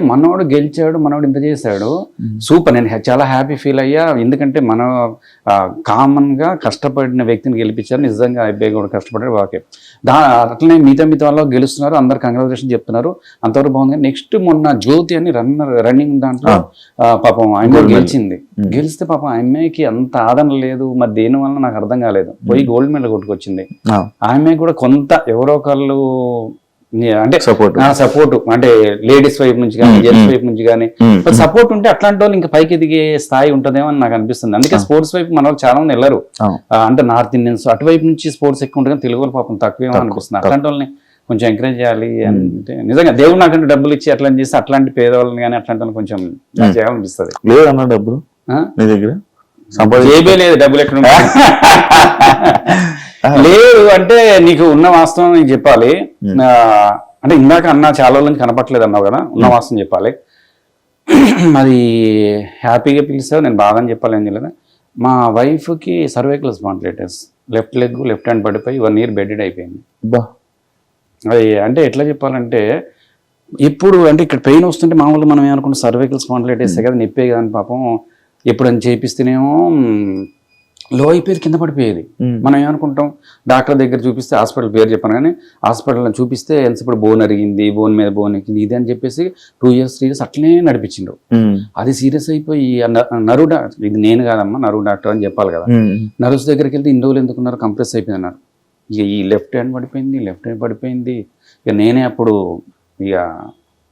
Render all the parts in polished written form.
మనోడు గెలిచాడు, మనోడు ఇంత చేశాడు, సూపర్. నేను చాలా హ్యాపీ ఫీల్ అయ్యా. ఎందుకంటే మనం కామన్గా కష్టపడిన వ్యక్తిని గెలిపించారు. నిజంగా అబ్బాయి కూడా కష్టపడ్డాడు. ఓకే, అట్లనే మిగతా వాళ్ళు గెలుస్తున్నారు, అందరు కంగ్రాచులేషన్ చెప్తున్నారు, అంతవరకు బాగుంది. నెక్స్ట్ మొన్న జ్యోతి అని రన్నింగ్ దాంట్లో పాపం ఆమె గెలిచింది. గెలిస్తే పాపం అమ్మాయికి అంత ఆదరణ లేదు, మరి దేని వల్ల నాకు అర్థం కాలేదు. పోయి గోల్డ్ మెడల్ కొట్టుకొచ్చింది. ఆమె కూడా కొంత ఎవరో ఒకళ్ళు అంటే సపోర్ట్, అంటే లేడీస్ వైపు నుంచి కానీ జెంట్స్ వైపు నుంచి కానీ సపోర్ట్ ఉంటే అట్లాంటి వాళ్ళు ఇంకా పైకి ఎదిగే స్థాయి ఉంటుందేమో అని నాకు అనిపిస్తుంది. అందుకే స్పోర్ట్స్ వైపు మన వాళ్ళు చాలా మంది వెళ్ళరు. అంటే నార్త్ ఇండియన్స్ అటువైపు నుంచి స్పోర్ట్స్ ఎక్కువ ఉంటుంది, తెలుగు వాళ్ళు పాపం తక్కువేమో అనిపిస్తుంది. అట్లాంటి వాళ్ళని కొంచెం ఎంకరేజ్ చేయాలి. అంటే నిజంగా దేవుడు నాకంటే డబ్బులు ఇచ్చి అట్లా చేస్తే అట్లాంటి పేదవాళ్ళని కానీ అట్లాంటి వాళ్ళని కొంచెం చేయాలనిపిస్తుంది. లేదన్న డబ్బులు నీ దగ్గర ఏబే లేదు, డబ్బులు ఎక్కడ లేదు అంటే నీకు ఉన్న వాస్తవం నీకు చెప్పాలి. అంటే ఇందాక అన్న చాలా రోజుల నుంచి కనపట్లేదు అన్నావు కదా, ఉన్న వాస్తవం చెప్పాలి. అది హ్యాపీగా పిలిచావు, నేను బాగా అని చెప్పాలి. ఏం చేయలేదు, మా వైఫ్కి cervical spondylitis, left leg left hand పడిపోయి 1 year బెడెడ్ అయిపోయింది. అది అంటే ఎట్లా చెప్పాలంటే, ఇప్పుడు అంటే ఇక్కడ పెయిన్ వస్తుంటే మామూలుగా మనం ఏమనుకుంటాం సర్వైకల్ స్పాండిలైటిస్ కదా, నొప్పే కదా అని. పాపం ఎప్పుడని చేపిస్తేనేమో లో అయిపోయేది, కింద పడిపోయేది. మనం ఏమనుకుంటాం డాక్టర్ దగ్గర చూపిస్తే, హాస్పిటల్ పేరు చెప్పాను కానీ హాస్పిటల్లో చూపిస్తే ఇప్పుడు బోన్ అరిగింది, బోన్ మీద బోన్ ఎక్కింది, ఇది అని చెప్పేసి 2 years 3 years అట్లనే నడిపించిండ్రు. అది సీరియస్ అయిపోయి నరు ఇది నేను కాదమ్మా నరు డాక్టర్ అని చెప్పాలి కదా, నర్వ్స్ దగ్గరికి వెళ్తే ఇన్ని రోజులు ఎందుకున్నారు, కంప్రెస్ అయిపోయింది అన్నారు. ఇక ఈ లెఫ్ట్ హ్యాండ్ పడిపోయింది. ఇక నేనే అప్పుడు ఇక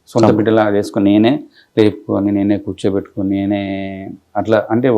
సొంత బిడ్డలా వేసుకొని నేనే లేపుకొని నేనే కూర్చోబెట్టుకొని నేనే అట్లా అంటే